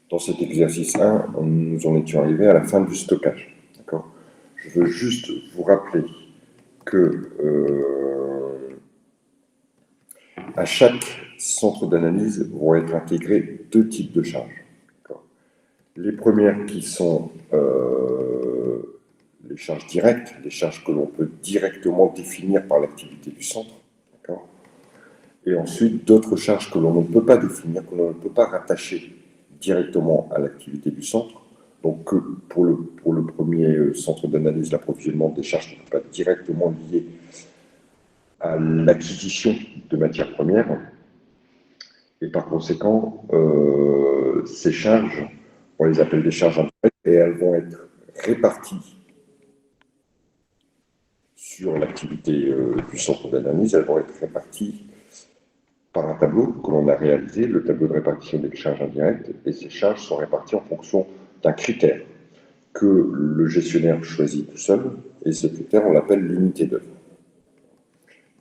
Dans cet exercice 1, nous en étions arrivés à la fin du stockage. D'accord ? Je veux juste vous rappeler que à chaque centre d'analyse vont être intégrés deux types de charges. Les premières qui sont les charges directes, les charges que l'on peut directement définir par l'activité du centre. Et ensuite, d'autres charges que l'on ne peut pas définir, que l'on ne peut pas rattacher directement à l'activité du centre. Donc, pour le premier centre d'analyse, l'approvisionnement des charges ne sont pas directement liées à l'acquisition de matières premières. Et par conséquent, ces charges, on les appelle des charges indirectes et elles vont être réparties sur l'activité du centre d'analyse. Elles vont être réparties par un tableau que l'on a réalisé, le tableau de répartition des charges indirectes, et ces charges sont réparties en fonction d'un critère que le gestionnaire choisit tout seul, et ce critère, on l'appelle l'unité d'œuvre.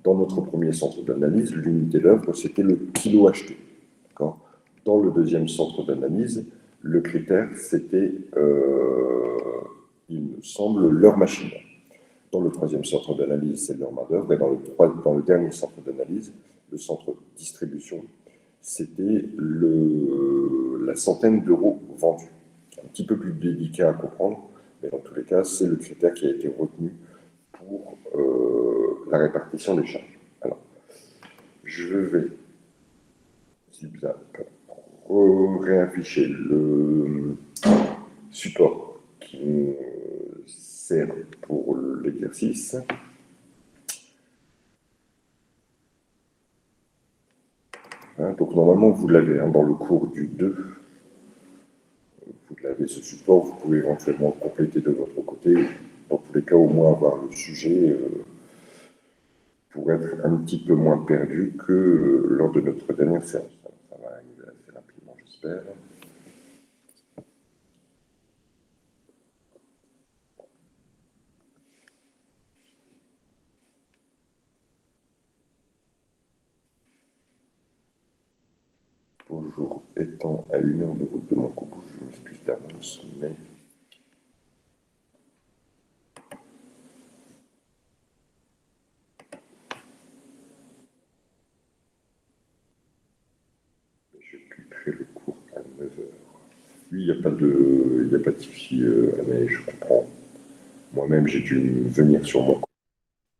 Dans notre premier centre d'analyse, l'unité d'œuvre, c'était le kilo acheté. Dans le deuxième centre d'analyse, le critère, c'était, il me semble, l'heure machine. Dans le troisième centre d'analyse, c'est l'heure main-d'œuvre, et dans le dernier centre d'analyse, le centre distribution, c'était la centaine d'euros vendus. Un petit peu plus délicat à comprendre, mais dans tous les cas, c'est le critère qui a été retenu pour la répartition des charges. Alors, je vais, si vous avez réafficher le support qui nous sert pour l'exercice. Donc normalement, vous l'avez dans le cours du 2. Vous l'avez ce support, vous pouvez éventuellement le compléter de votre côté. Dans tous les cas, au moins avoir le sujet pour être un petit peu moins perdu que lors de notre dernière séance. Ça va arriver assez rapidement, j'espère. Bonjour, étant à 1 heure de route de mon couple, je m'excuse d'avance, mais je quitterai le cours à 9 heures. Oui, il n'y a pas de souci, mais je comprends. Moi-même, j'ai dû venir sur mon cours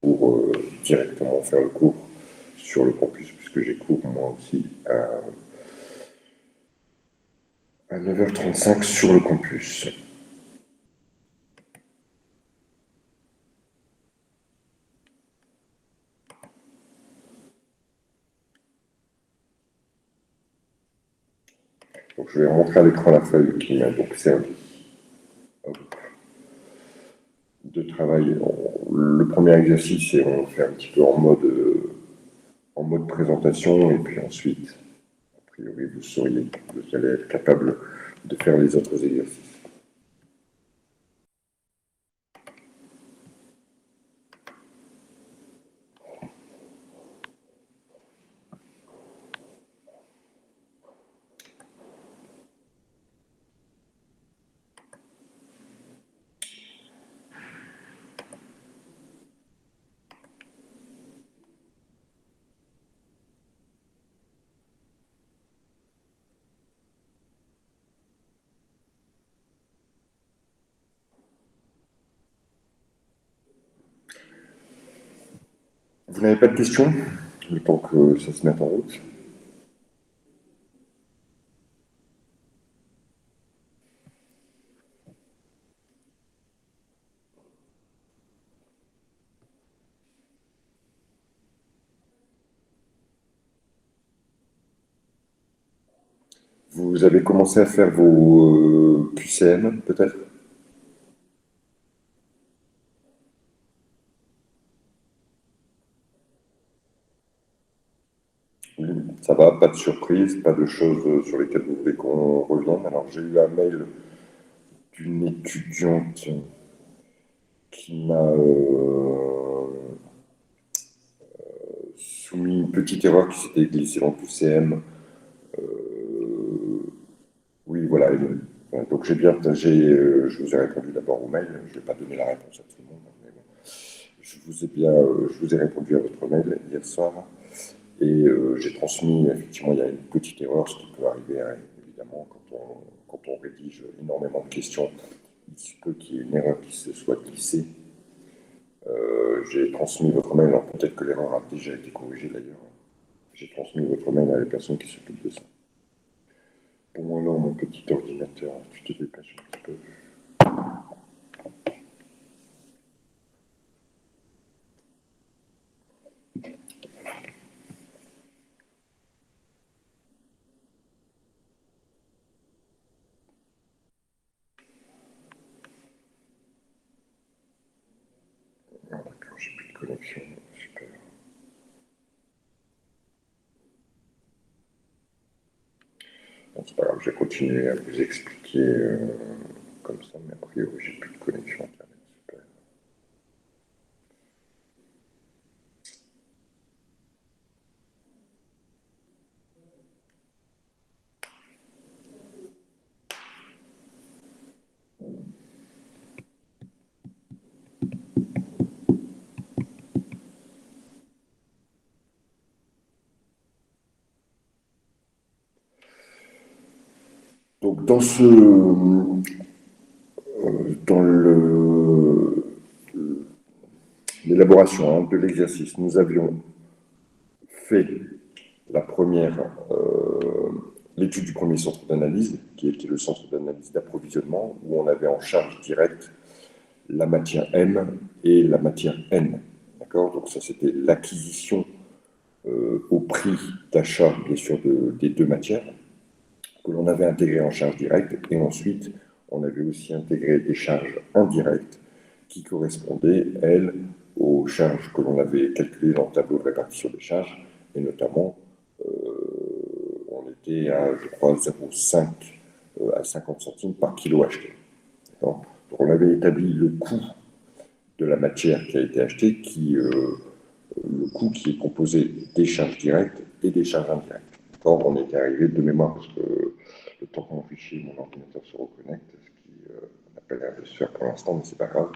pour directement faire le cours sur le campus, puisque j'ai cours moi aussi à 9h35 sur le campus. Donc, je vais montrer à l'écran la feuille qui m'a donc servi de travail. Le premier exercice, et on fait un petit peu en mode présentation, et puis ensuite, a priori, vous allez être capable de faire les autres exercices. Vous n'avez pas de questions, le temps que ça se mette en route? Vous avez commencé à faire vos QCM, peut-être? Ça va, pas de surprise, pas de choses sur lesquelles vous voulez qu'on revienne. Alors, j'ai eu un mail d'une étudiante qui m'a soumis une petite erreur qui s'était glissée dans le QCM. Oui, voilà, arrivé. Donc je vous ai répondu d'abord au mail, je ne vais pas donner la réponse à tout le monde, mais bon. Je vous ai répondu à votre mail hier soir, et j'ai transmis, effectivement, il y a une petite erreur, ce qui peut arriver, hein, évidemment, quand on rédige énormément de questions, il se peut qu'il y ait une erreur qui se soit glissée. J'ai transmis votre mail, alors peut-être que l'erreur a déjà été corrigée d'ailleurs. J'ai transmis votre mail à la personne qui s'occupe de ça. Pour moi, alors, mon petit ordinateur, tu te dépêches un petit peu. Ah, d'accord, j'ai plus de connexion, super. Bon, c'est pas grave, je vais continuer à vous expliquer comme ça, mais a priori, j'ai plus de connexion Internet, super. Donc, dans l'élaboration, hein, de l'exercice, nous avions fait la première, l'étude du premier centre d'analyse, qui était le centre d'analyse d'approvisionnement, où on avait en charge directe la matière M et la matière N. D'accord? Donc ça, c'était l'acquisition au prix d'achat, bien sûr, des deux matières, que l'on avait intégré en charge directe, et ensuite, on avait aussi intégré des charges indirectes qui correspondaient, elles, aux charges que l'on avait calculées dans le tableau de répartition des charges, et notamment, on était à, je crois, 0,5 à 50 centimes par kilo acheté. Donc, on avait établi le coût de la matière qui a été achetée, le coût qui est composé des charges directes et des charges indirectes. Or, on était arrivé de mémoire, parce que le temps qu'on réfléchit, mon ordinateur se reconnecte, ce qui n'a pas l'air de se faire pour l'instant, mais c'est pas grave.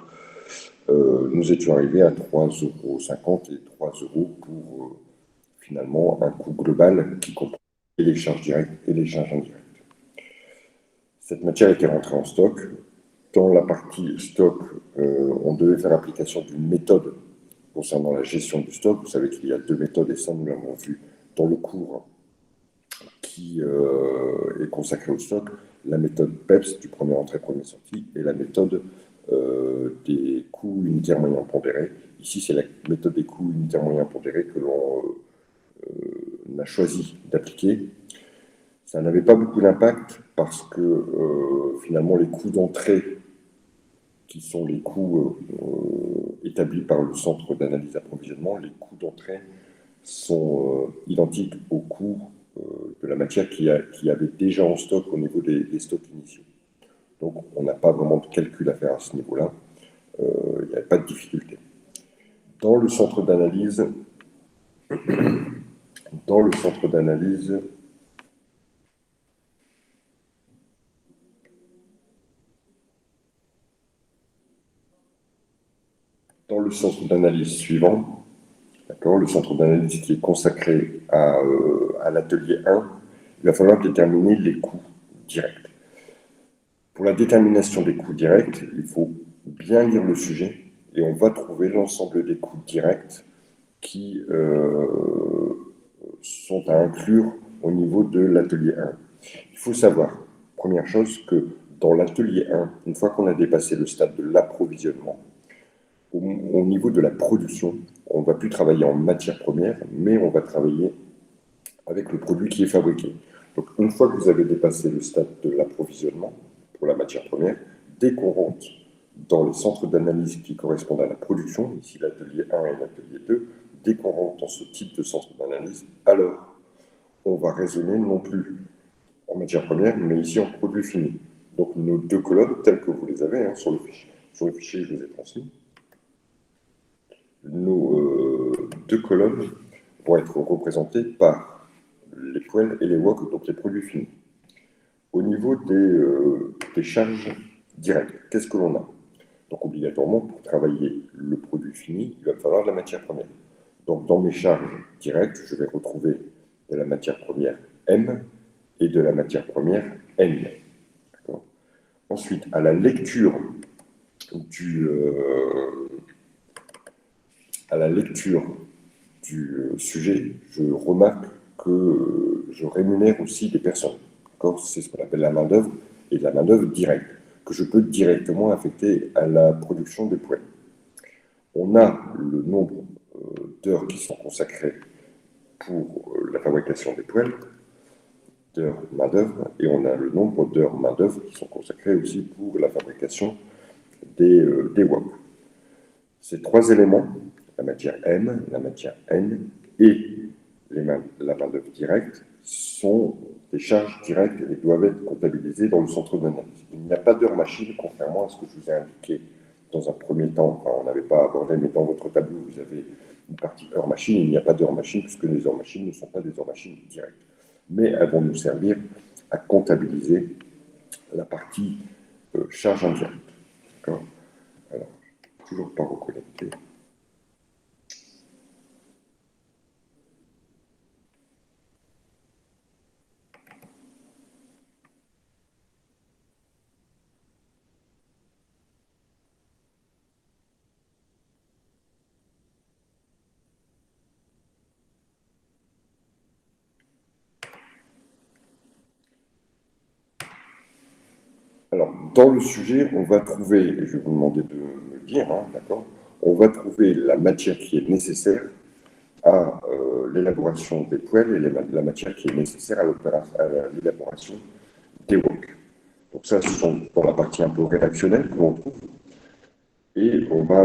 Nous étions arrivés à 3,50 € et 3 € pour finalement un coût global qui comprend les charges directes et les charges indirectes. Cette matière était rentrée en stock. Dans la partie stock, on devait faire application d'une méthode concernant la gestion du stock. Vous savez qu'il y a deux méthodes, et ça nous l'avons vu dans le cours qui est consacré au stock. La méthode PEPS, du premier entrée, premier sortie, et la méthode des coûts unitaires moyens pondérés. Ici, c'est la méthode des coûts unitaires moyens pondérés que l'on a choisi d'appliquer. Ça n'avait pas beaucoup d'impact parce que finalement, les coûts d'entrée, qui sont les coûts établis par le centre d'analyse d'approvisionnement, les coûts d'entrée sont identiques aux coûts de la matière qui avait déjà en stock au niveau des stocks initiaux. Donc, on n'a pas vraiment de calcul à faire à ce niveau-là. Il n'y avait pas de difficulté. Dans le centre d'analyse, dans le centre d'analyse, suivant, d'accord, le centre d'analyse qui est consacré à l'atelier 1, il va falloir déterminer les coûts directs. Pour la détermination des coûts directs, il faut bien lire le sujet et on va trouver l'ensemble des coûts directs qui sont à inclure au niveau de l'atelier 1. Il faut savoir, première chose, que dans l'atelier 1, une fois qu'on a dépassé le stade de l'approvisionnement, au niveau de la production, on ne va plus travailler en matière première, mais on va travailler avec le produit qui est fabriqué. Donc, une fois que vous avez dépassé le stade de l'approvisionnement pour la matière première, dès qu'on rentre dans les centres d'analyse qui correspondent à la production, ici l'atelier 1 et l'atelier 2, dès qu'on rentre dans ce type de centre d'analyse, alors on va raisonner non plus en matière première, mais ici en produit fini. Donc nos deux colonnes, telles que vous les avez hein, sur le fichier. Sur le fichier, je les ai transmis. Nos deux colonnes vont être représentées par les poêles et les woks, donc les produits finis. Au niveau des charges directes, qu'est-ce que l'on a? Donc, obligatoirement, pour travailler le produit fini, il va me falloir de la matière première. Donc, dans mes charges directes, je vais retrouver de la matière première M et de la matière première N. Ensuite, à la lecture du, sujet, je remarque que je rémunère aussi des personnes. C'est ce qu'on appelle la main-d'œuvre et la main-d'œuvre directe, que je peux directement affecter à la production des poêles. On a le nombre d'heures qui sont consacrées pour la fabrication des poêles, d'heures main-d'œuvre, et on a le nombre d'heures main-d'œuvre qui sont consacrées aussi pour la fabrication des wok. Ces trois éléments, la matière M, la matière N et la main-d'œuvre directe, sont des charges directes et doivent être comptabilisées dans le centre d'analyse. Il n'y a pas d'heure machine, contrairement à ce que je vous ai indiqué dans un premier temps. Enfin, on n'avait pas abordé, mais dans votre tableau, vous avez une partie heure machine. Il n'y a pas d'heure machine, puisque les heures machines ne sont pas des heures machines directes. Mais elles vont nous servir à comptabiliser la partie charge indirecte. D'accord? Alors, toujours pas reconnecté. Alors, dans le sujet, on va trouver, et je vais vous demander de me le dire, hein, d'accord, on va trouver la matière qui est nécessaire à l'élaboration des poêles et la matière qui est nécessaire à l'élaboration des wok. Donc ça, ce sont dans la partie un peu rédactionnelle que l'on trouve. Et on va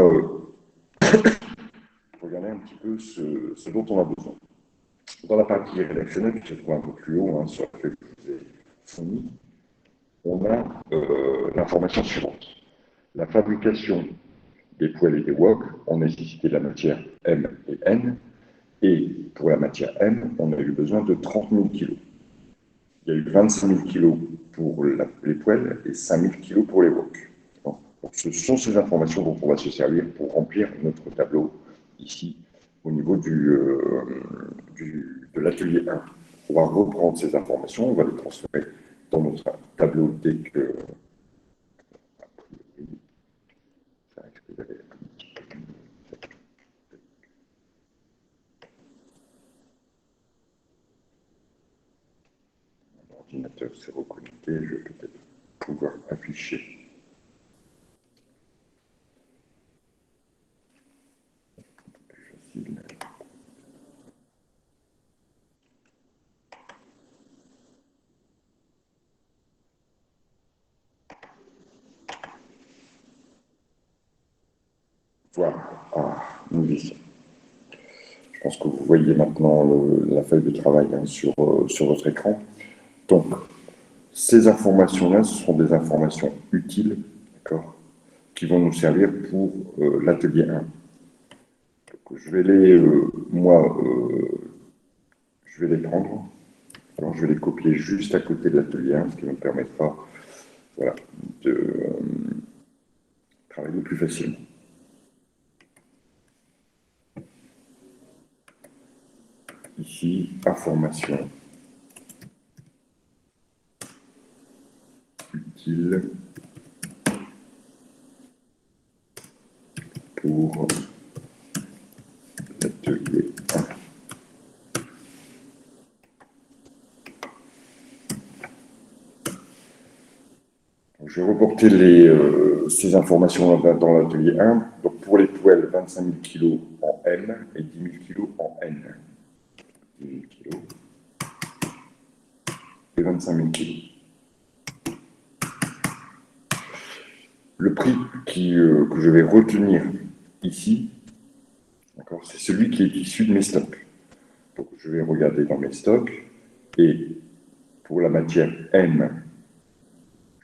regarder un petit peu ce dont on a besoin. Dans la partie rédactionnelle, qui se trouve un peu plus haut, hein, sur laquelle je vous ai fourni, on a l'information suivante. La fabrication des poêles et des wok, on a nécessité de la matière M et N, et pour la matière M, on a eu besoin de 30 000 kg. Il y a eu 25 000 kg pour les poêles et 5 000 kg pour les wok. Donc, ce sont ces informations dont on va se servir pour remplir notre tableau ici au niveau de l'atelier 1. On va reprendre ces informations, on va les transférer dans notre tableau dès que l'ordinateur s'est reconnecté, je vais peut-être pouvoir afficher. Plus facile. Voilà. Ah, nous y sommes. Je pense que vous voyez maintenant la feuille de travail hein, sur votre écran. Donc, ces informations-là, ce sont des informations utiles, d'accord, qui vont nous servir pour l'atelier 1. Donc, je vais les, je vais les prendre. Alors, je vais les copier juste à côté de l'atelier 1, ce qui me permettra voilà, de travailler plus facilement. Ici, information utile pour l'atelier 1. Je vais reporter ces informations dans l'atelier 1. Donc pour les poêles, 25 000 kg en M et 10 000 kg en N. 10 000 kg et 25 000 kg. Le prix que je vais retenir ici, c'est celui qui est issu de mes stocks. Donc je vais regarder dans mes stocks et pour la matière M,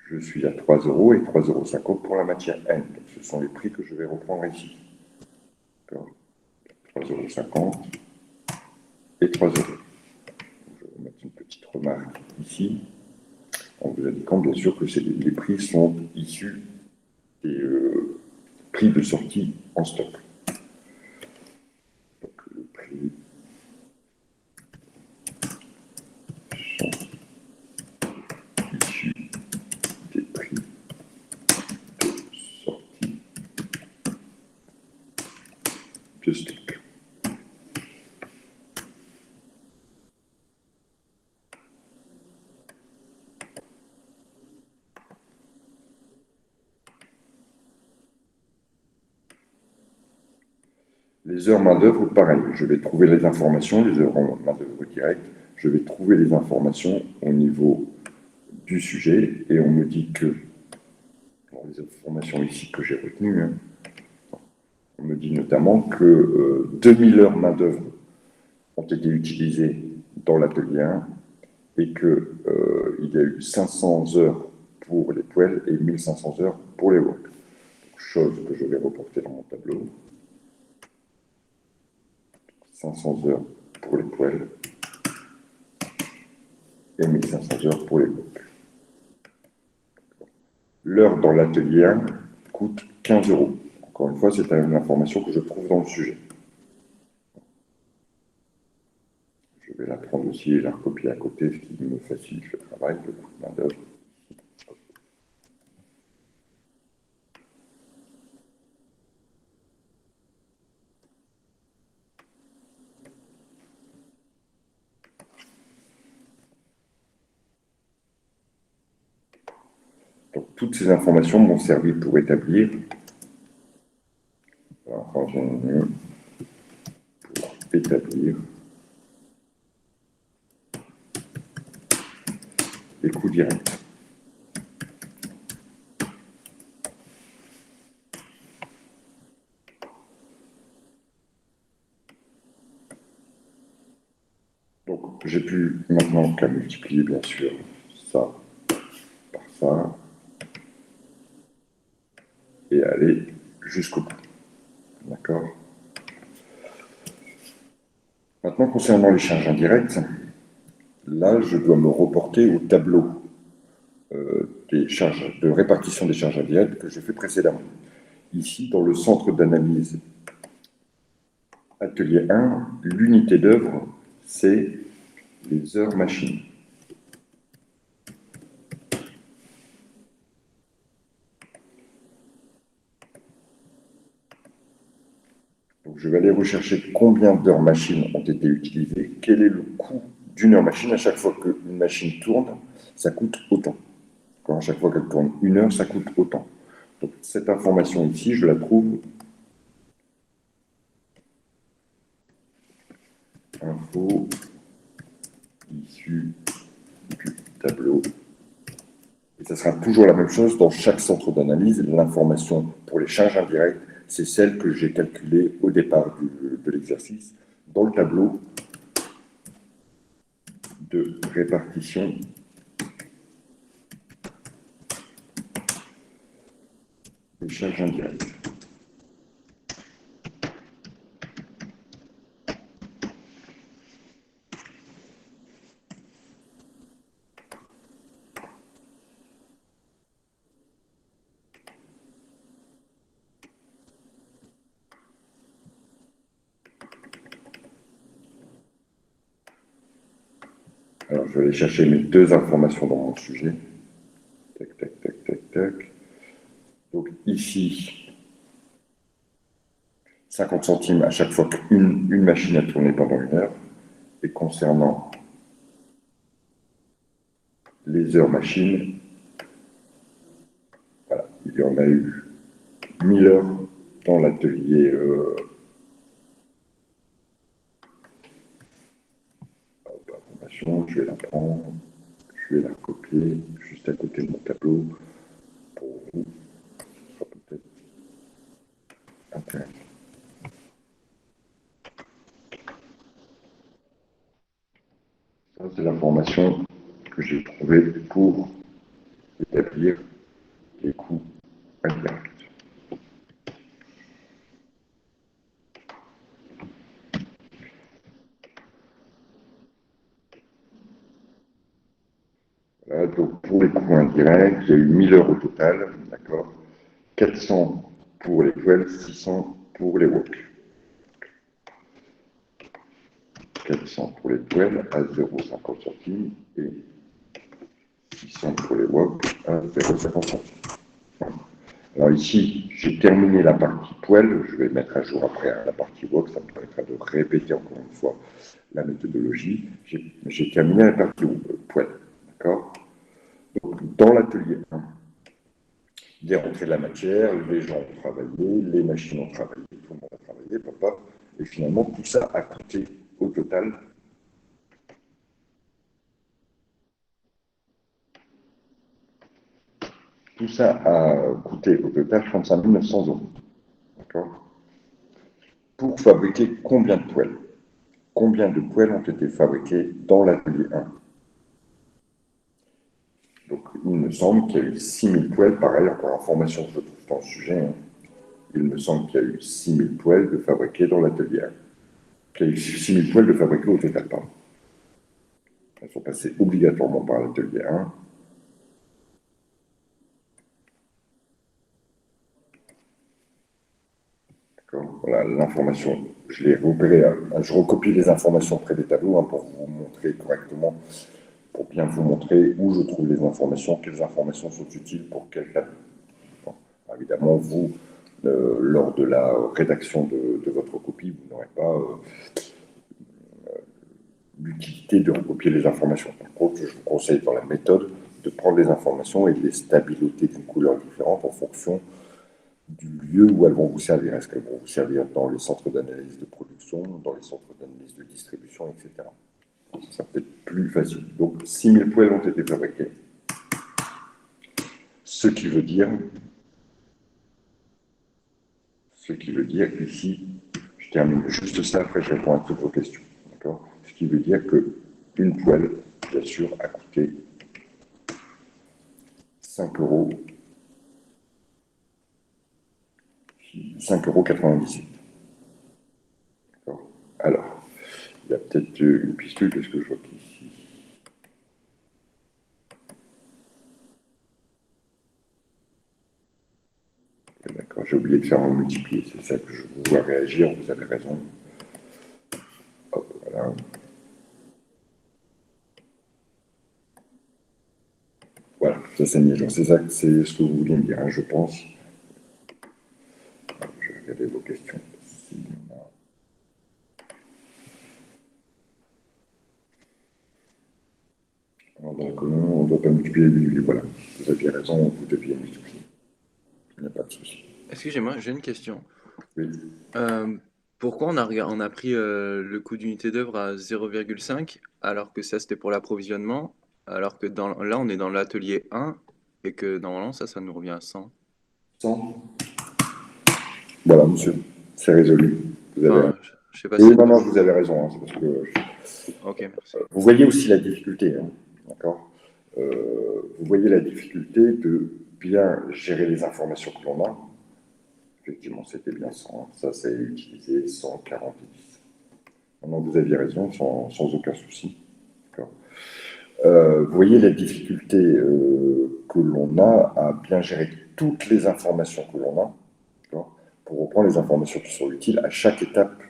je suis à 3 € et 3,50 € pour la matière N. Donc, ce sont les prix que je vais reprendre ici. 3,50 € et 3 €. Je vais mettre une petite remarque ici. en vous indiquant bien sûr que les prix sont issus des prix de sortie en stock. Donc, le prix sont issus des prix de sortie de stock. Les heures main-d'œuvre, pareil, je vais trouver les informations, les heures main-d'œuvre directe, je vais trouver les informations au niveau du sujet et on me dit que, dans les informations ici que j'ai retenues, hein, on me dit notamment que 2000 heures main-d'œuvre ont été utilisées dans l'atelier 1 et qu'il y a eu 500 heures pour les poêles et 1500 heures pour les woks. Chose que je vais reporter dans mon tableau. 500 heures pour les poêles et 1500 heures pour les woks. L'heure dans l'atelier 1 coûte 15 €. Encore une fois, c'est une information que je trouve dans le sujet. Je vais la prendre aussi et la recopier à côté, ce qui me facilite le travail, le coût de main-d'œuvre. Donc, toutes ces informations m'ont servi pour établir, pour établir les coûts directs. Donc, j'ai plus maintenant qu'à multiplier, bien sûr, ça par ça et aller jusqu'au bout. D'accord? Maintenant, concernant les charges indirectes, là, je dois me reporter au tableau des charges, de répartition des charges indirectes que j'ai fait précédemment. Ici, dans le centre d'analyse atelier 1, l'unité d'œuvre, c'est les heures machines. Donc, je vais aller rechercher combien d'heures machines ont été utilisées, quel est le coût d'une heure machine. À chaque fois qu'une machine tourne, ça coûte autant. Quand à chaque fois qu'elle tourne une heure, ça coûte autant. Donc, cette information ici, je la trouve info issue du tableau. Et ça sera toujours la même chose dans chaque centre d'analyse. L'information pour les charges indirectes, c'est celle que j'ai calculée au départ de l'exercice dans le tableau de répartition des charges indirectes. Alors, je vais aller chercher mes deux informations dans mon sujet. Tac, tac, tac, tac, tac. Donc, ici, 50 centimes à chaque fois qu'une machine a tourné pendant une heure. Et concernant les heures machines, voilà, il y en a eu 1000 heures dans l'atelier information. Je vais la prendre, je vais la copier juste à côté de mon tableau pour vous. Ce sera peut-être intéressant. Ça, c'est l'information que j'ai trouvée pour établir les coûts indirects. Voilà, donc pour les coûts indirects, il y a eu 1000 heures au total, d'accord? 400 pour les poêles, 600 pour les wok. 400 pour les poêles à 0,50 centimes et 600 pour les wok à 0,50 centimes. Alors ici, j'ai terminé la partie poêle, je vais mettre à jour après la partie wok, ça me permettra de répéter encore une fois la méthodologie. J'ai terminé la partie poêle, d'accord? Donc dans l'atelier 1, il est rentré de la matière, les gens ont travaillé, les machines ont travaillé, tout le monde a travaillé, papa, et finalement tout ça a coûté au total. Tout ça a coûté au total 35 900 euros. D'accord? Pour fabriquer combien de poêles? Combien de poêles ont été fabriquées dans l'atelier 1? Donc, il me semble qu'il y a eu 6000 poêles, pareil, encore information que je trouve dans le sujet. Hein. Il me semble qu'il y a eu 6000 poêles de fabriquées dans l'atelier 1. Il y a eu 6000 poêles de fabriquées au total, pardon. Elles sont passées obligatoirement par l'atelier 1. Voilà, l'information, je l'ai repérée, je recopie les informations près des tableaux hein, pour vous montrer correctement, pour bien vous montrer où je trouve les informations, quelles informations sont utiles pour quel tableau. Bon, évidemment, vous, lors de la rédaction de votre copie, vous n'aurez pas l'utilité de recopier les informations. Par contre, je vous conseille dans la méthode de prendre les informations et de les stabiloter d'une couleur différente en fonction du lieu où elles vont vous servir. Est-ce qu'elles vont vous servir dans les centres d'analyse de production, dans les centres d'analyse de distribution, etc. Ça peut être plus facile. Donc, 6000 poêles ont été fabriquées. Ce qui veut dire ici, je termine juste ça, après je réponds à toutes vos questions. D'accord? Ce qui veut dire qu'une poêle, bien sûr, a coûté 5 euros, 5,97 €. D'accord? Alors, il y a peut-être une pistule, parce que je vois qu'ici. D'accord, j'ai oublié de faire en multiplier, c'est ça que je vous vois réagir, vous avez raison. Hop, voilà. Voilà, ça c'est mis à jour. C'est ça, c'est ce que vous vouliez me dire, hein, je pense. Alors, je vais regarder vos questions. Alors, donc, on ne doit pas multiplier les virgules. Voilà, vous aviez raison, vous deviez multiplier. Il n'y a pas de souci. Excusez-moi, j'ai une question. Oui. Euh, Pourquoi on a pris le coût d'unité d'œuvre à 0,5 alors que ça c'était pour l'approvisionnement, alors que là on est dans l'atelier 1 et que normalement ça nous revient à 100. 100. Voilà, monsieur, c'est résolu. Vous avez raison. Enfin, je sais pas si Oui, c'est non, non, trop. vous avez raison. Hein, c'est parce que Ok, merci. vous voyez aussi la difficulté, hein, d'accord? Vous voyez la difficulté de bien gérer les informations que l'on a. Effectivement, c'était bien 100. Ça, c'est utilisé 140. Maintenant, vous aviez raison, sans aucun souci. Vous voyez la difficulté que l'on a à bien gérer toutes les informations que l'on a, pour reprendre les informations qui sont utiles à chaque étape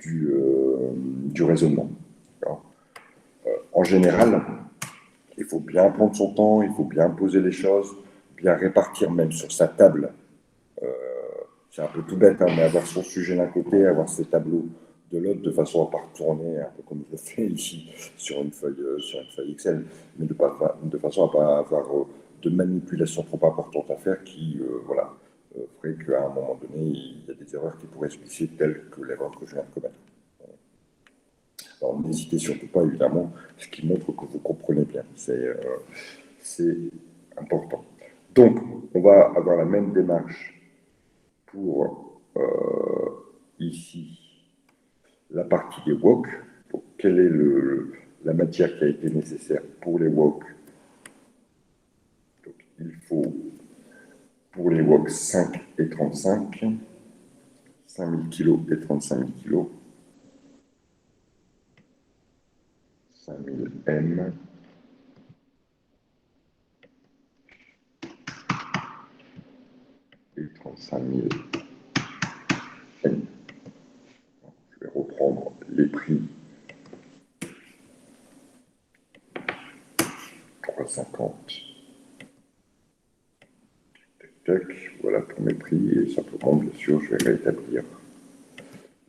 du raisonnement. En général, il faut bien prendre son temps, il faut bien poser les choses, bien répartir même sur sa table. C'est un peu tout bête, hein, mais avoir son sujet d'un côté, avoir ses tableaux de l'autre, de façon à ne pas retourner, un peu comme je le fais ici, sur une feuille Excel, mais de façon à ne pas avoir de manipulation trop importante à faire qui, voilà, ferait qu'à un moment donné, il y a des erreurs qui pourraient se glisser, telles que l'erreur que je viens de commettre. Alors, n'hésitez surtout pas, évidemment, ce qui montre que vous comprenez bien. C'est important. Donc, on va avoir la même démarche pour ici la partie des wok. Donc, quelle est la matière qui a été nécessaire pour les wok? Donc, il faut pour les wok 5 et 35, 5000 kg et 35 000 kg, 5000 M, 5000 N. Je vais reprendre les prix 350. Tac, voilà pour mes prix et simplement, bien sûr, je vais rétablir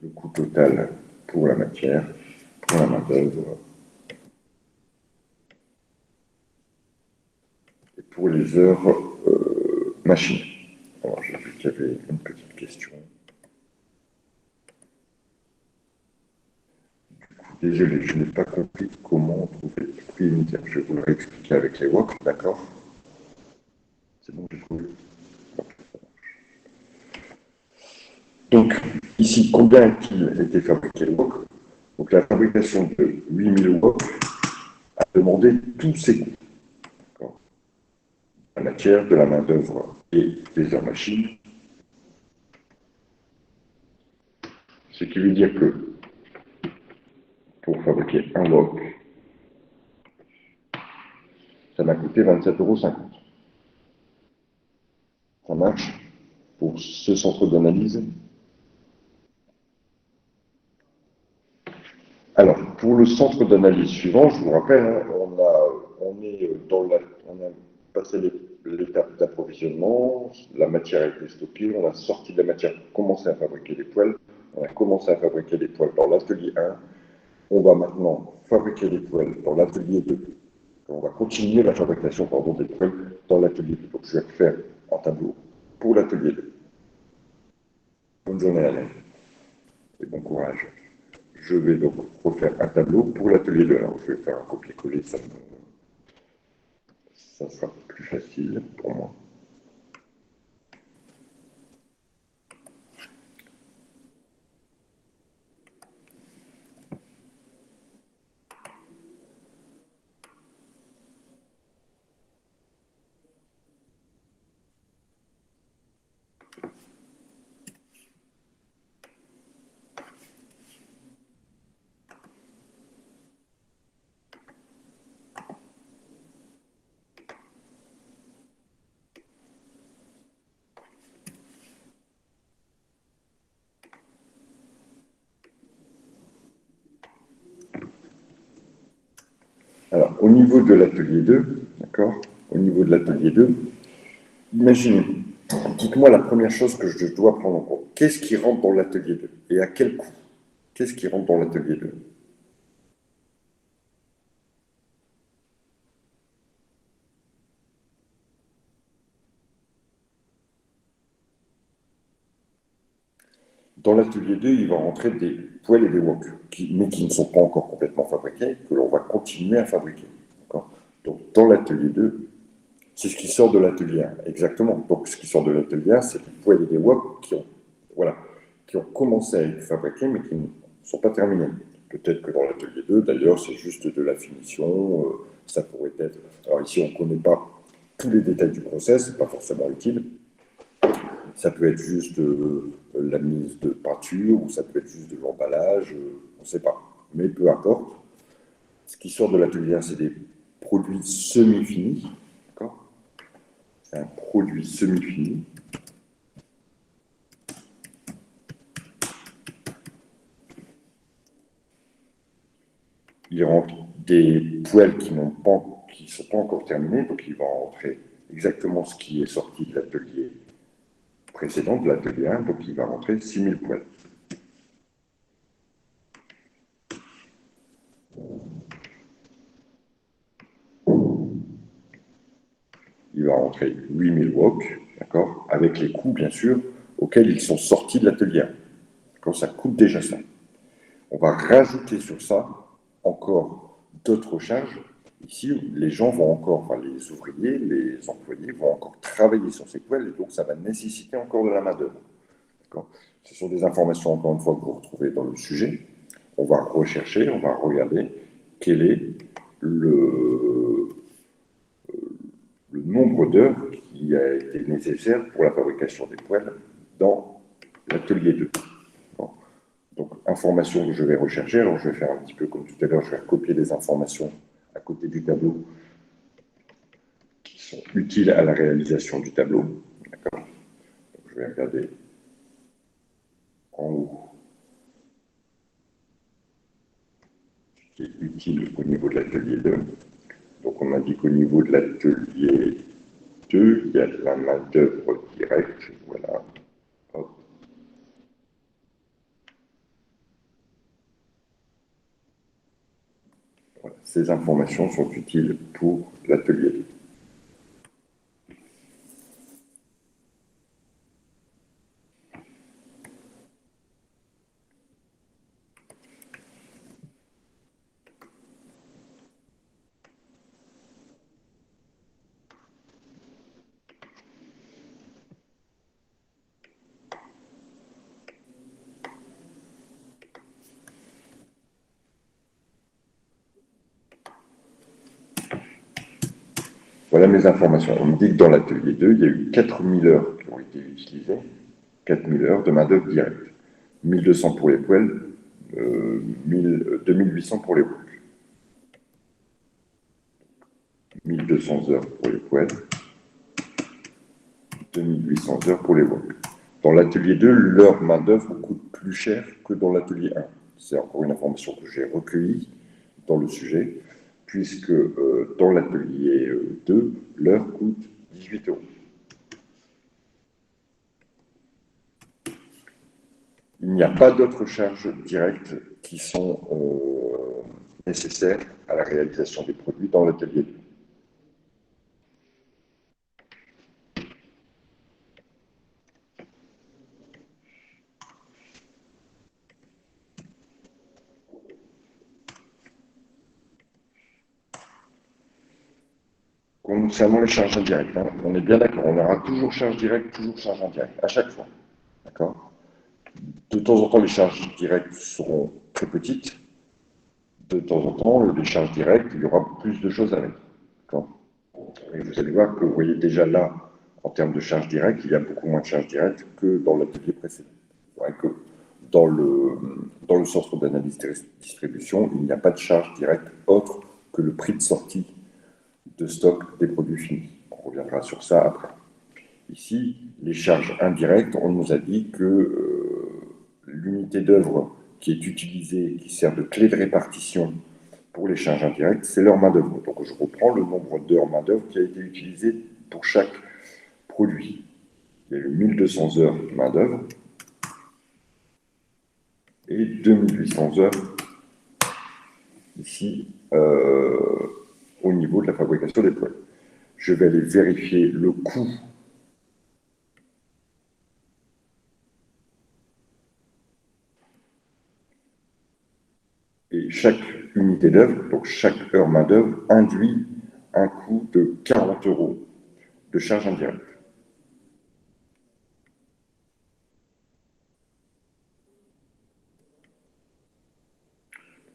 le coût total pour la matière, pour la main-d'œuvre et pour les heures machines. Alors, j'ai vu qu'il y avait une petite question. Désolé, je n'ai pas compris comment trouver le prix unitaire. Je vais vous le réexpliquer avec les WOC, d'accord? C'est bon, j'ai trouvé. Donc, ici, combien a-t-il été fabriqué le WOC? Donc, la fabrication de 8000 WOC a demandé tous ces coûts. La matière, de la main-d'œuvre et des heures machines. Ce qui veut dire que pour fabriquer un WOC, ça m'a coûté 27,50 €. Ça marche pour ce centre d'analyse? Alors, pour le centre d'analyse suivant, je vous rappelle, hein, on a passé l'étape d'approvisionnement, la matière a été stockée, on a sorti de la matière, commencé à fabriquer des poêles, on a commencé à fabriquer des poêles dans l'atelier 1, on va maintenant fabriquer des poêles dans l'atelier 2. On va continuer la fabrication des poêles dans l'atelier 2. Donc, je vais faire un tableau pour l'atelier 2. Bonne journée, Alain, et bon courage. Je vais donc refaire un tableau pour l'atelier 2. Alors, je vais faire un copier-coller, ça sera plus facile pour moi. Alors, au niveau de l'atelier 2, d'accord? Au niveau de l'atelier 2, imaginez, dites-moi la première chose que je dois prendre en compte. Qu'est-ce qui rentre dans l'atelier 2 et à quel coût? Qu'est-ce qui rentre dans l'atelier 2? Dans l'atelier 2, il va rentrer des poêles et des woks, mais qui ne sont pas encore complètement fabriqués, que l'on va continuer à fabriquer. Donc, dans l'atelier 2, c'est ce qui sort de l'atelier 1, exactement. Donc, ce qui sort de l'atelier 1, c'est des poêles et des woks qui ont commencé à être fabriqués, mais qui ne sont pas terminés. Peut-être que dans l'atelier 2, d'ailleurs, c'est juste de la finition, ça pourrait être... Alors ici, on ne connaît pas tous les détails du process, ce n'est pas forcément utile. Ça peut être juste la mise de peinture, ou ça peut être juste de l'emballage, on ne sait pas. Mais peu importe. Ce qui sort de l'atelier 1, c'est des produits semi-finis. D'accord? C'est un produit semi-fini. Il rentre des poêles qui ne sont pas encore terminées, donc il va rentrer exactement ce qui est sorti de l'atelier précédent, de l'atelier 1, donc il va rentrer 6000 poêles. Il va rentrer 8000 wok, d'accord, avec les coûts, bien sûr, auxquels ils sont sortis de l'atelier 1. D'accord, ça coûte déjà ça. On va rajouter sur ça encore d'autres charges. Ici, les gens vont encore, enfin les ouvriers, les employés vont encore travailler sur ces poêles, et donc ça va nécessiter encore de la main-d'œuvre. Ce sont des informations, encore une fois, que vous retrouvez dans le sujet. On va rechercher, on va regarder quel est le nombre d'heures qui a été nécessaire pour la fabrication des poêles dans l'atelier 2. Donc, informations que je vais rechercher. Alors, je vais faire un petit peu comme tout à l'heure, je vais recopier des informations à côté du tableau qui sont utiles à la réalisation du tableau. D'accord. Je je vais regarder en haut, ce qui est utile au niveau de l'atelier 2. Donc on indique au niveau de l'atelier 2, il y a la main-d'œuvre directe. Voilà. Hop. Voilà. Ces informations sont utiles pour l'atelier 2. Voilà mes informations. On me dit que dans l'atelier 2, il y a eu 4000 heures qui ont été utilisées, 4000 heures de main-d'œuvre directe. 1200 pour les poêles, 2800 pour les wok. 1200 heures pour les poêles, 2800 heures pour les wok. Dans l'atelier 2, leur main-d'œuvre coûte plus cher que dans l'atelier 1. C'est encore une information que j'ai recueillie dans le sujet, puisque dans l'atelier 2, l'heure coûte 18 euros. Il n'y a pas d'autres charges directes qui sont nécessaires à la réalisation des produits dans l'atelier 2. Concernant les charges indirectes, hein, on est bien d'accord, on aura toujours charge directe, toujours charge indirecte, à chaque fois. D'accord. De temps en temps, les charges directes seront très petites. De temps en temps, les charges directes, il y aura plus de choses à mettre. Et vous allez voir que vous voyez déjà là, en termes de charges directes, il y a beaucoup moins de charges directes que dans l'atelier précédent. Ouais, que dans le centre d'analyse distribution, il n'y a pas de charge directe autre que le prix de sortie de stock des produits finis. On reviendra sur ça après. Ici, les charges indirectes, on nous a dit que l'unité d'œuvre qui est utilisée, qui sert de clé de répartition pour les charges indirectes, c'est leur main-d'œuvre. Donc je reprends le nombre d'heures main-d'œuvre qui a été utilisé pour chaque produit. Il y a eu 1200 heures de main-d'œuvre et 2800 heures ici au niveau de la fabrication des poêles. Je vais aller vérifier le coût et chaque unité d'œuvre, donc chaque heure main-d'œuvre, induit un coût de 40 euros de charge indirecte.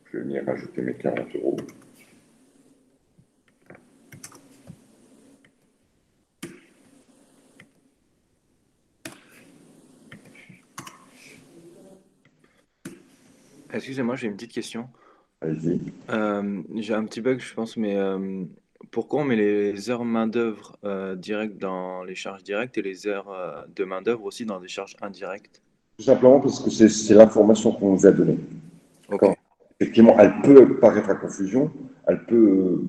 Je vais venir rajouter mes 40 euros. Excusez-moi, j'ai une petite question. Allez-y. J'ai un petit bug, je pense, mais pourquoi on met les heures main-d'œuvre directes dans les charges directes et les heures de main-d'œuvre aussi dans des charges indirectes? Tout simplement parce que c'est l'information qu'on nous a donnée. Ok, Effectivement, elle peut paraître à confusion, elle peut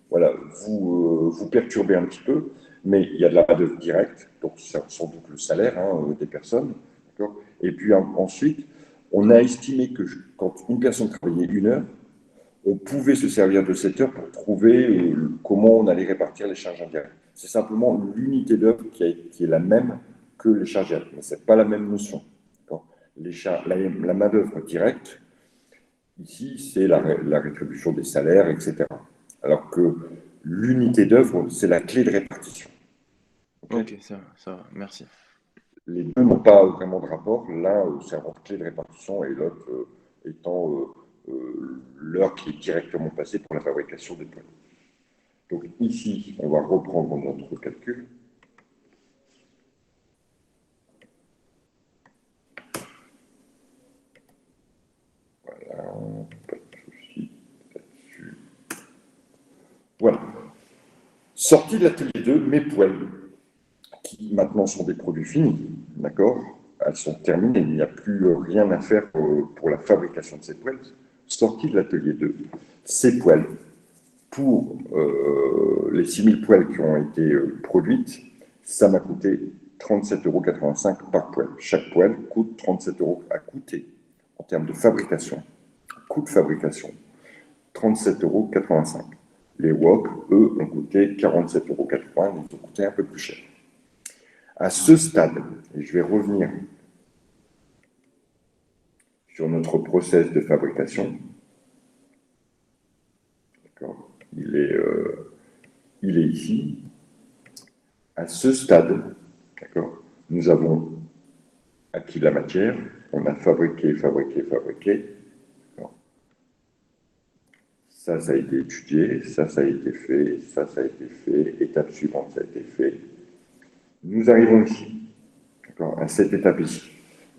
voilà, vous perturber un petit peu, mais il y a de la main-d'œuvre directe, donc c'est sans doute le salaire des personnes. Et puis ensuite, on a estimé que quand une personne travaillait 1 heure, on pouvait se servir de cette heure pour trouver comment on allait répartir les charges indirectes. C'est simplement l'unité d'œuvre qui est la même que les charges directes, mais ce n'est pas la même notion. La main-d'œuvre directe, ici, c'est la rétribution des salaires, etc. Alors que l'unité d'œuvre, c'est la clé de répartition. ok, ça va, merci. Les deux n'ont pas vraiment de rapport, l'un servant de clé de répartition et l'autre étant l'heure qui est directement passée pour la fabrication des poêles. Donc ici, on va reprendre notre calcul. Voilà, pas de souci là-dessus. Voilà. Sortie de l'atelier 2, mes poêles, qui maintenant sont des produits finis, d'accord? Elles sont terminées, il n'y a plus rien à faire pour la fabrication de ces poêles. Sorties de l'atelier 2, ces poêles, pour les 6000 poêles qui ont été produites, ça m'a coûté 37,85 € par poêle. Chaque poêle coûte 37 € à coûter en termes de fabrication. Coût de fabrication, 37,85 €. Les wok, eux, ont coûté 47,80 €, donc ils ont coûté un peu plus cher. À ce stade, et je vais revenir sur notre process de fabrication, il est ici. À ce stade, nous avons acquis la matière, on a fabriqué. Ça a été étudié, ça a été fait, ça a été fait, étape suivante, ça a été fait. Nous arrivons ici, à cette étape ici.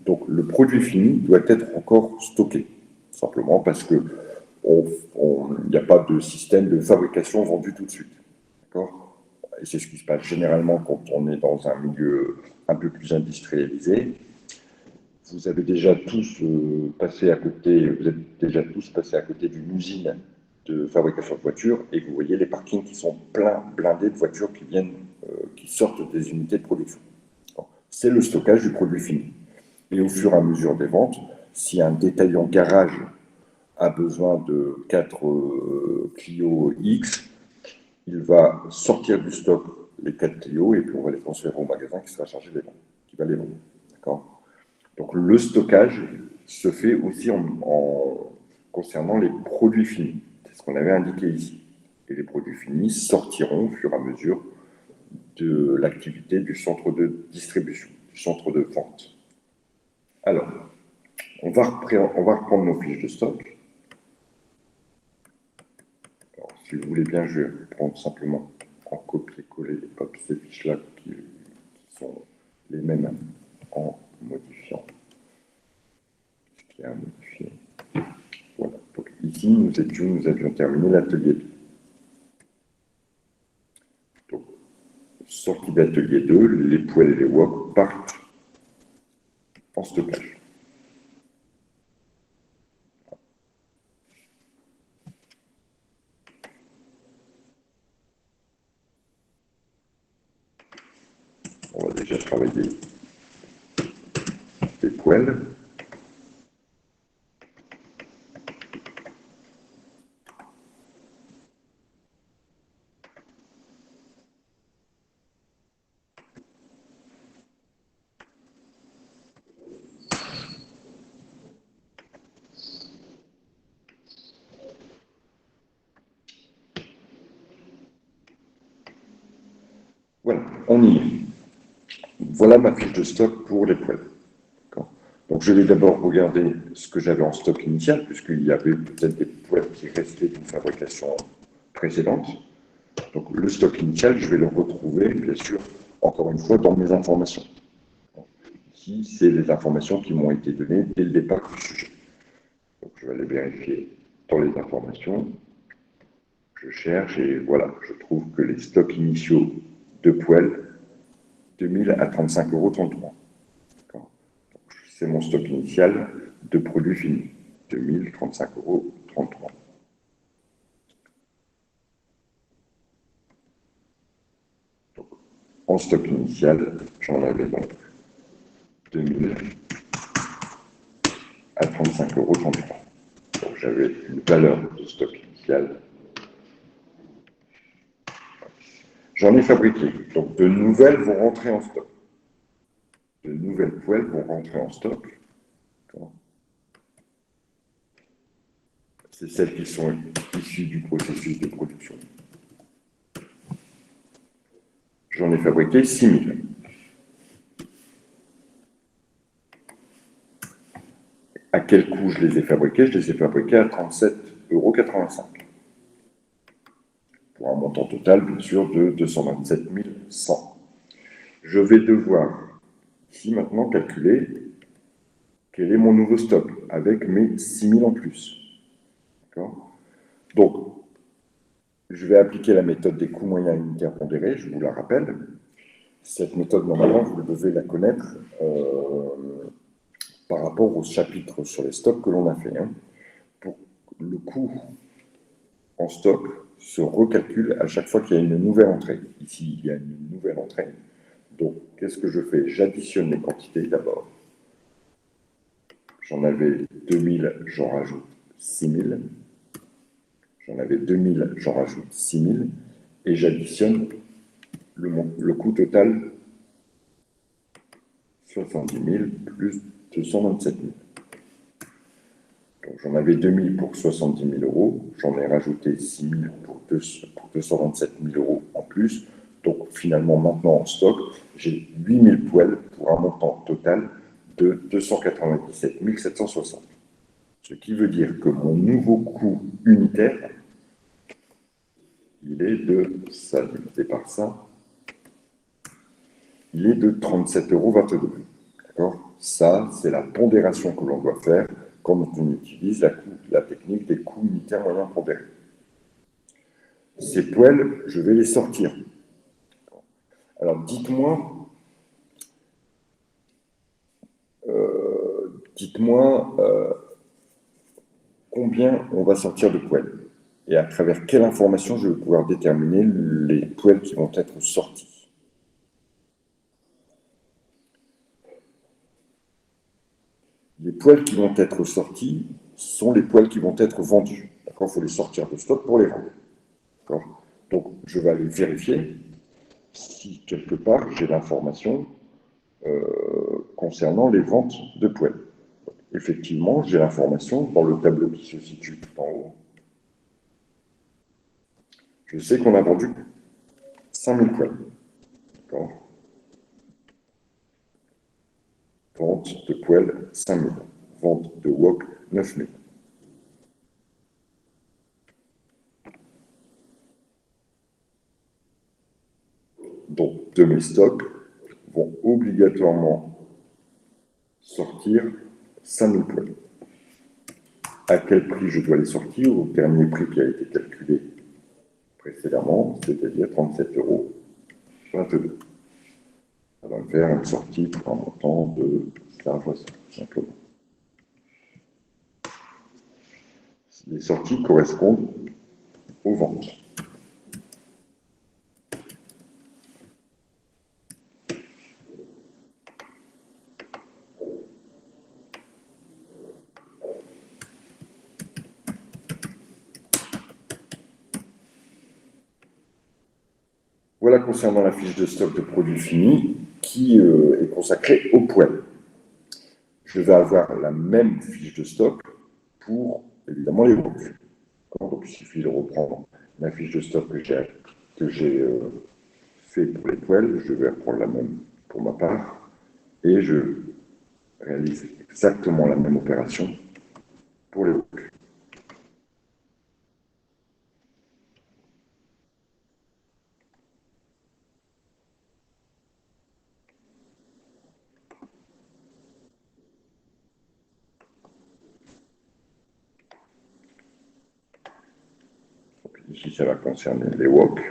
Donc le produit fini doit être encore stocké, simplement parce que il n'y a pas de système de fabrication vendu tout de suite. D'accord ? Et c'est ce qui se passe généralement quand on est dans un milieu un peu plus industrialisé. Vous avez déjà tous passé à côté, vous êtes déjà tous passés à côté d'une usine de fabrication de voitures et vous voyez les parkings qui sont pleins, blindés de voitures qui viennent, qui sortent des unités de production. C'est le stockage du produit fini. Et au fur et à mesure des ventes, si un détaillant garage a besoin de 4 Clio X, il va sortir du stock les 4 Clio et puis on va les transférer au magasin qui sera chargé de les vendre, qui va les vendre. D'accord ? Donc le stockage se fait aussi concernant les produits finis. C'est ce qu'on avait indiqué ici. Et les produits finis sortiront au fur et à mesure de l'activité du centre de distribution, du centre de vente. Alors, on va reprendre nos fiches de stock. Alors, si vous voulez bien, je vais prendre simplement en copier-coller ces fiches-là qui sont les mêmes en modifiant ce qu'il y a à modifier. Voilà. Donc, ici, nous avions terminé l'atelier 2. Donc, sortie d'atelier 2, les poêles et les wok partent en stockage. On va déjà travailler les poêles. Voilà, on y est. Voilà ma fiche de stock pour les poêles. Donc je vais d'abord regarder ce que j'avais en stock initial, puisqu'il y avait peut-être des poêles qui restaient d'une fabrication précédente. Donc le stock initial, je vais le retrouver, bien sûr, encore une fois, dans mes informations. Ici, c'est les informations qui m'ont été données dès le départ du sujet. Donc je vais aller vérifier dans les informations. Je cherche et voilà, je trouve que les stocks initiaux de poêles, 2000 à 35,33 €. C'est mon stock initial de produits finis, 2035,33 €. Donc, en stock initial, j'en avais donc 2000 à 35,33 €. Donc j'avais une valeur de stock initial. J'en ai fabriqué. Donc de nouvelles vont rentrer en stock. De nouvelles poêles vont rentrer en stock. C'est celles qui sont issues du processus de production. J'en ai fabriqué 6000. À quel coût je les ai fabriqués? Je les ai fabriqués à 37,85 €. Pour un montant total, bien sûr, de 227 100. Je vais devoir, ici maintenant, calculer quel est mon nouveau stock avec mes 6000 en plus. D'accord? Donc, je vais appliquer la méthode des coûts moyens unitaires pondérés, je vous la rappelle. Cette méthode, normalement, vous devez la connaître par rapport au chapitre sur les stocks que l'on a fait. Pour le coût en stock se recalcule à chaque fois qu'il y a une nouvelle entrée. Ici, il y a une nouvelle entrée. Donc, qu'est-ce que je fais? J'additionne les quantités d'abord. J'en avais 2000, j'en rajoute 6000. J'en avais 2000, j'en rajoute 6000. Et j'additionne le coût total 70 000 plus 227 000. Donc j'en avais 2000 pour 70 000 euros, j'en ai rajouté 6 000 pour 227 000 euros en plus. Donc finalement, maintenant en stock, j'ai 8 000 poêles pour un montant total de 297 760. Ce qui veut dire que mon nouveau coût unitaire, il est de, ça divisé par ça, il est de 37,22 euros. D'accord? Ça, c'est la pondération que l'on doit faire quand on utilise la technique des coûts unitaires moyens pondérés. Ces poêles, je vais les sortir. Alors, dites-moi combien on va sortir de poêles et à travers quelle information je vais pouvoir déterminer les poêles qui vont être sorties. Les poêles qui vont être sorties sont les poêles qui vont être vendus. D'accord? Il faut les sortir de stock pour les vendre. D'accord? Donc, je vais aller vérifier si quelque part j'ai l'information concernant les ventes de poêles. Effectivement, j'ai l'information dans le tableau qui se situe tout en haut. Je sais qu'on a vendu 5000 poêles. D'accord? Vente de poêles 5000. Vente de wok 9000. Donc, de mes stocks vont obligatoirement sortir 5000 poêles. À quel prix je dois les sortir? Au dernier prix qui a été calculé précédemment, c'est-à-dire 37,22 euros. Ça va me faire une sortie pour un montant de ça, voici, simplement. Les sorties correspondent aux ventes. Voilà concernant la fiche de stock de produits finis qui est consacrée aux poêles. Je vais avoir la même fiche de stock pour, évidemment, les woks. Donc, il suffit de reprendre ma fiche de stock que j'ai fait pour les poêles. Je vais reprendre la même pour ma part et je réalise exactement la même opération pour les woks. Ici, ça va concerner les woks.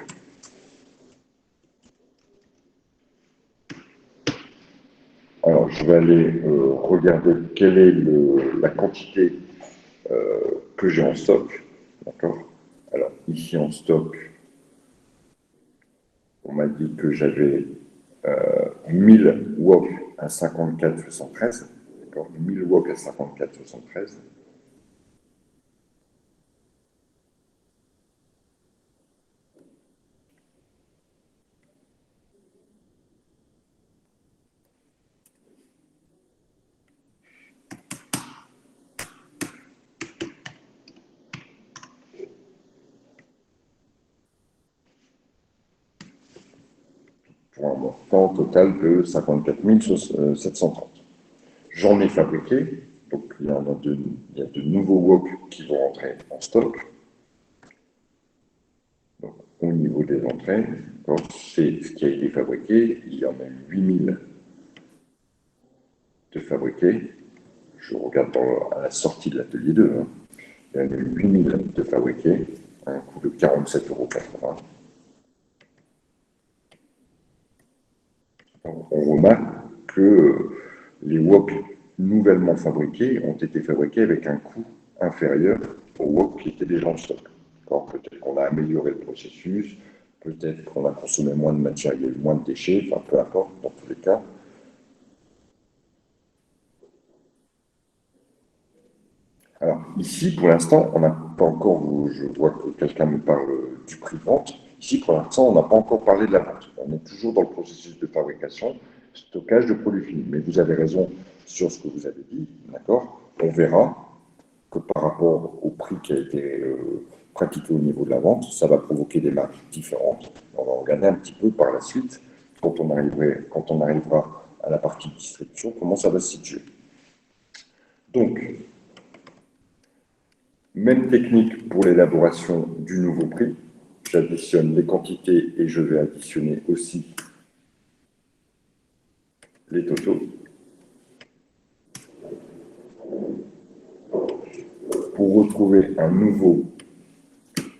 Alors, je vais aller regarder quelle est la quantité que j'ai en stock. D'accord? Alors, ici en stock, on m'a dit que j'avais 1000 wok à 54,73. D'accord? 1000 wok à 54,73. Pour un montant total de 54 730. J'en ai fabriqué, donc il y a de nouveaux wok qui vont entrer en stock. Donc, au niveau des entrées, c'est ce qui a été fabriqué. Il y en a eu 8000 de fabriqués. Je regarde à la sortie de l'atelier 2. Il y en a eu 8000 de fabriqués, à un coût de 47,80 €. On remarque que les wok nouvellement fabriqués ont été fabriqués avec un coût inférieur aux wok qui étaient déjà en stock. Peut-être qu'on a amélioré le processus, peut-être qu'on a consommé moins de matière, il y a eu moins de déchets, enfin peu importe, dans tous les cas. Alors ici, pour l'instant, on n'a pas encore, je vois que quelqu'un me parle du prix de vente. Ici, pour l'instant, on n'a pas encore parlé de la vente. On est toujours dans le processus de fabrication, stockage de produits finis. Mais vous avez raison sur ce que vous avez dit, d'accord? On verra que par rapport au prix qui a été pratiqué au niveau de la vente, ça va provoquer des marges différentes. On va regarder un petit peu par la suite, quand on arrivera à la partie distribution, comment ça va se situer. Donc, même technique pour l'élaboration du nouveau prix. J'additionne les quantités et je vais additionner aussi les totaux. Pour retrouver un nouveau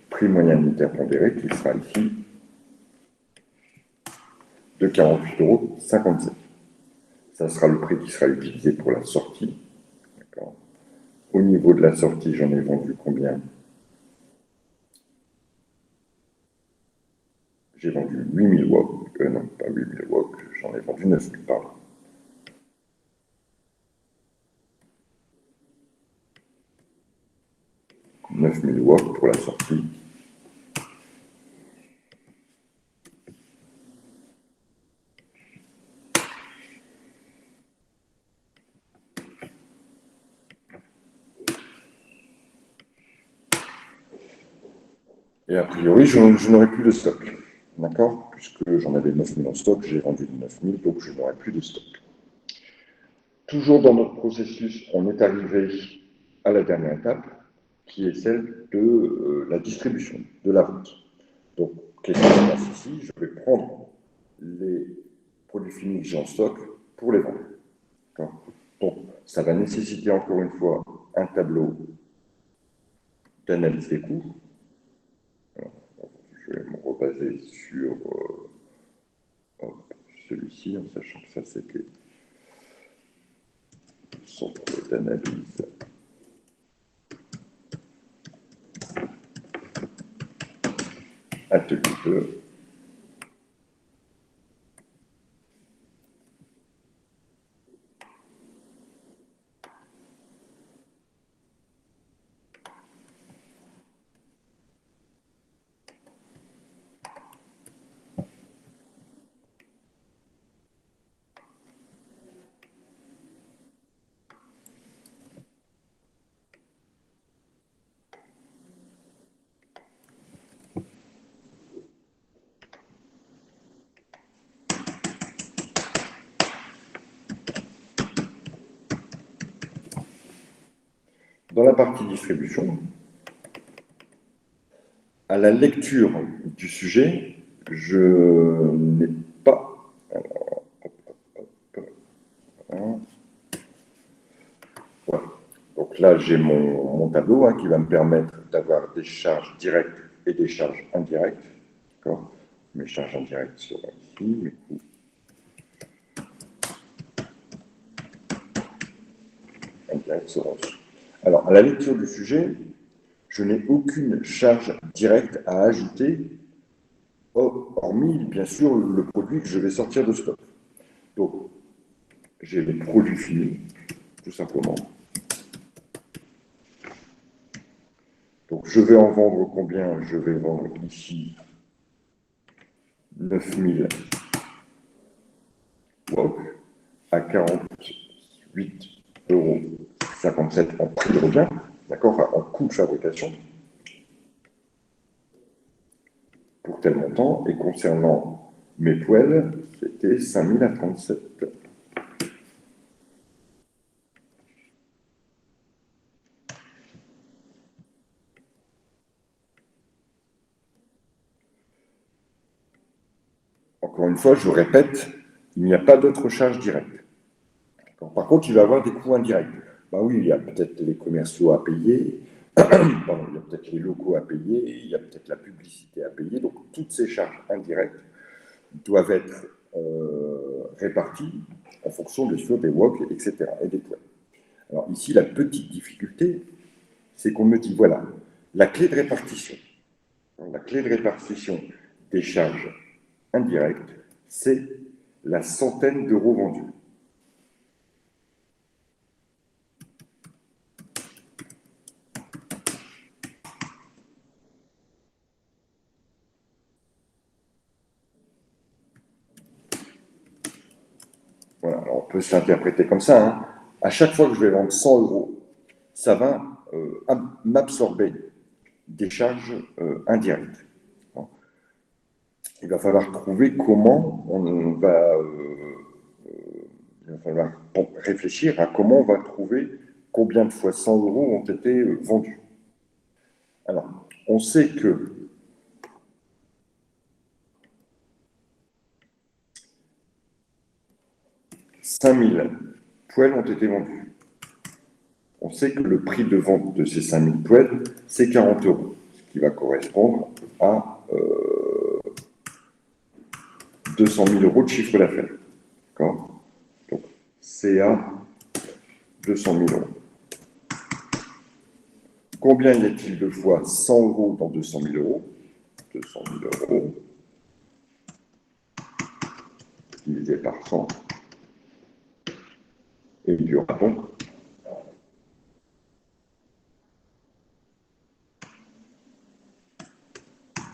prix moyen unitaire pondéré qui sera ici de 48,57 €. Ça sera le prix qui sera utilisé pour la sortie. Au niveau de la sortie, j'en ai vendu combien? J'ai vendu 8000 wok. Non, pas 8000 wok, j'en ai vendu 9000, pardon. 9000 wok pour la sortie. Et a priori, je n'aurai plus de stock. D'accord? Puisque j'en avais 9000 en stock, j'ai vendu 9000, donc je n'aurai plus de stock. Toujours dans notre processus, on est arrivé à la dernière étape, qui est celle de la distribution, de la vente. Donc, qu'est-ce qui se passe ici? Je vais prendre les produits finis que j'ai en stock pour les vendre. Donc, ça va nécessiter encore une fois un tableau d'analyse des coûts. Alors, je vais me rebaser sur celui-ci, en sachant que ça, c'était le centre d'analyse. Atelier 2. Dans la partie distribution, à la lecture du sujet, je n'ai pas... Alors, voilà. Donc là, j'ai mon tableau qui va me permettre d'avoir des charges directes et des charges indirectes. Mes charges indirectes seront ici, mes coûts. Indirects seront ici. Alors, à la lecture du sujet, je n'ai aucune charge directe à ajouter, hormis, bien sûr, le produit que je vais sortir de stock. Donc, j'ai les produits finis, tout simplement. Donc, je vais en vendre combien? Je vais vendre ici 9000 wok à 48,57 € en prix de revient, d'accord, enfin, en coût de fabrication, pour tel montant. Et concernant mes poêles, c'était 5000 à 37. Encore une fois, je répète, il n'y a pas d'autre charge directe. Par contre, il va y avoir des coûts indirects. Ben oui, il y a peut-être les commerciaux à payer, pardon, il y a peut-être les locaux à payer, il y a peut-être la publicité à payer. Donc, toutes ces charges indirectes doivent être répartis en fonction, bien sûr, des WOC, etc., et des poids. Alors ici, la petite difficulté, c'est qu'on me dit, voilà, la clé de répartition. La clé de répartition des charges indirectes, c'est la centaine d'euros vendus. Voilà, alors on peut s'interpréter comme ça. Hein. À chaque fois que je vais vendre 100 euros, ça va m'absorber des charges indirectes. Bon. Il va falloir trouver comment on va. Il va falloir réfléchir à comment on va trouver combien de fois 100 euros ont été vendus. Alors, on sait que 5000 poêles ont été vendus. On sait que le prix de vente de ces 5000 poêles, c'est 40 euros, ce qui va correspondre à 200 000 euros de chiffre d'affaires. D'accord ? Donc, CA, 200 000 euros. Combien y a-t-il de fois 100 euros dans 200 000 euros ? 200 000 euros divisé par 100. Et il y aura donc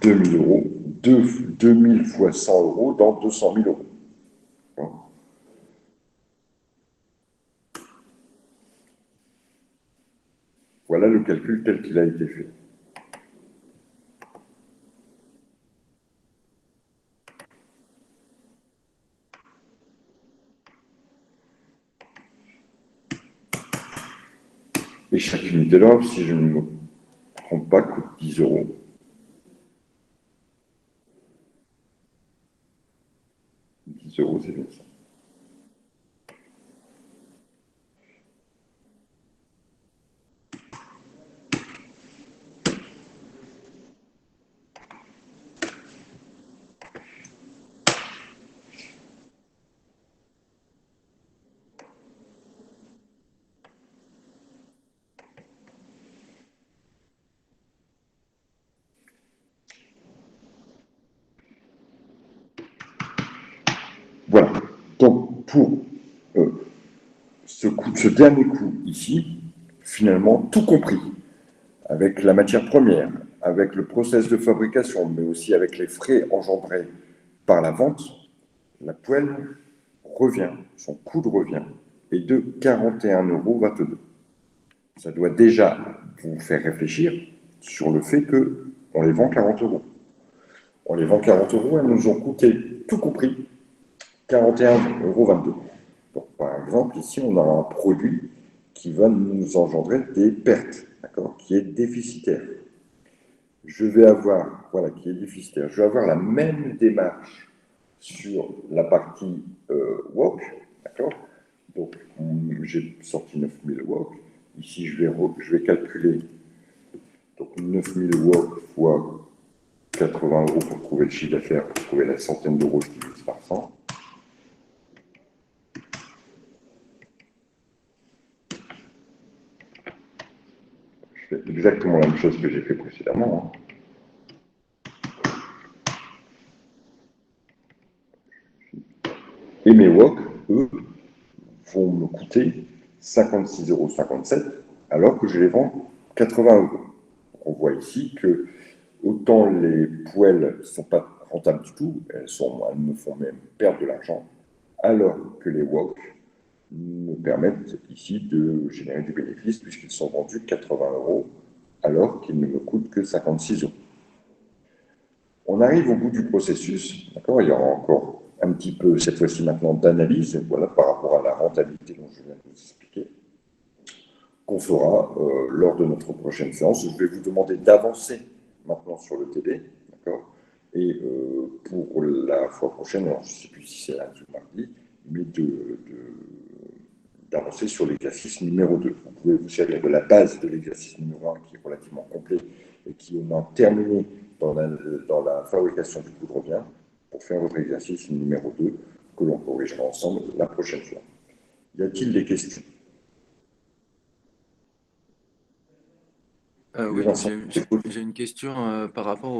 2 000 euros, 2000 fois 100 euros dans 200 000 euros. Voilà le calcul tel qu'il a été fait. Et chaque unité d'or, si je ne me trompe pas, coûte 10 euros. 10 euros, c'est bien ça. Voilà. Donc, pour ce dernier coup ici, finalement, tout compris, avec la matière première, avec le process de fabrication, mais aussi avec les frais engendrés par la vente, la poêle revient, son coût de revient est de 41,22 €. Ça doit déjà vous faire réfléchir sur le fait qu'on les vend 40 euros. On les vend 40 euros, elles nous ont coûté, tout compris, 41,22 €. Donc, par exemple, ici, on a un produit qui va nous engendrer des pertes, d'accord, qui est déficitaire. Je vais avoir, voilà, qui est déficitaire. Je vais avoir la même démarche sur la partie WOC, d'accord. Donc, j'ai sorti 9000 WOC. Ici, je vais calculer donc 9000 WOC fois 80 euros pour trouver le chiffre d'affaires, pour trouver la centaine d'euros, je divise par 100. Je fais exactement la même chose que j'ai fait précédemment. Hein. Et mes WOC, eux, vont me coûter 56,57 € alors que je les vends 80 €. On voit ici que autant les poêles ne sont pas rentables du tout, elles me font même perdre de l'argent, alors que les WOC me permettent ici de générer du bénéfice puisqu'ils sont vendus 80 € alors qu'ils ne me coûtent que 56 €. On arrive au bout du processus, d'accord. Il y aura encore un petit peu, cette fois-ci maintenant, d'analyse, voilà, par rapport à la rentabilité dont je viens de vous expliquer, qu'on fera lors de notre prochaine séance. Je vais vous demander d'avancer maintenant sur le TD, d'accord. Et pour la fois prochaine, alors je ne sais plus si c'est lundi ou mardi, mais d'avancer sur l'exercice numéro 2. Vous pouvez vous servir de la base de l'exercice numéro 1 qui est relativement complet et qui est au moins terminé dans la fabrication du coup de revient pour faire votre exercice numéro 2 que l'on corrigera ensemble la prochaine fois. Y a-t-il des questions? Oui, Oui, Vincent, écoute. j'ai une question par rapport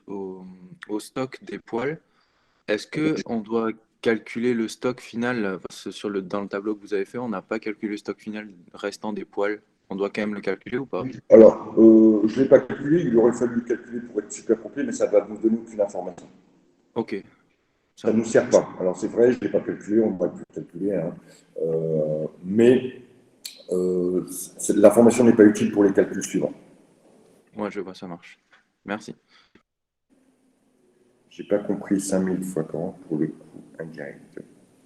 au stock des poils. Est-ce que on doit calculer le stock final, parce que dans le tableau que vous avez fait, on n'a pas calculé le stock final restant des poils. On doit quand même le calculer ou pas? Alors, je ne l'ai pas calculé, il aurait fallu le calculer pour être super complet, mais ça ne va nous donner aucune information. Ok, Ça ça ne nous marche. sert pas. Alors, c'est vrai, je ne l'ai pas calculé, on aurait pu le calculer, hein. Mais l'information n'est pas utile pour les calculs suivants. Ouais, je vois, ça marche. Merci. Je n'ai pas compris 5000 fois 40 pour le coût indirect.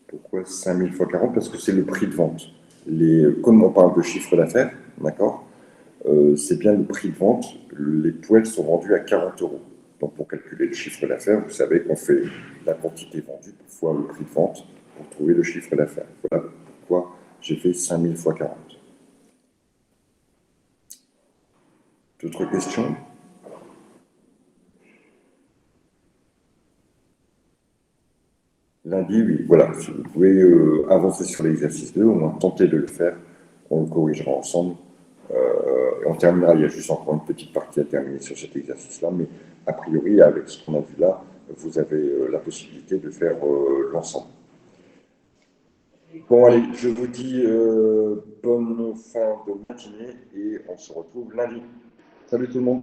Pourquoi 5000 fois 40? Parce que c'est le prix de vente. Comme on parle de chiffre d'affaires, d'accord, c'est bien le prix de vente. Les poêles sont vendus à 40 euros. Donc, pour calculer le chiffre d'affaires, vous savez qu'on fait la quantité vendue fois le prix de vente pour trouver le chiffre d'affaires. Voilà pourquoi j'ai fait 5000 fois 40. D'autres questions? Lundi, oui, voilà. Si vous pouvez avancer sur l'exercice 2, au moins tenter de le faire. On le corrigera ensemble. Et on terminera. Il y a juste encore une petite partie à terminer sur cet exercice-là, mais a priori, avec ce qu'on a vu là, vous avez la possibilité de faire l'ensemble. Bon, allez, je vous dis bonne fin de matinée et on se retrouve lundi. Salut tout le monde.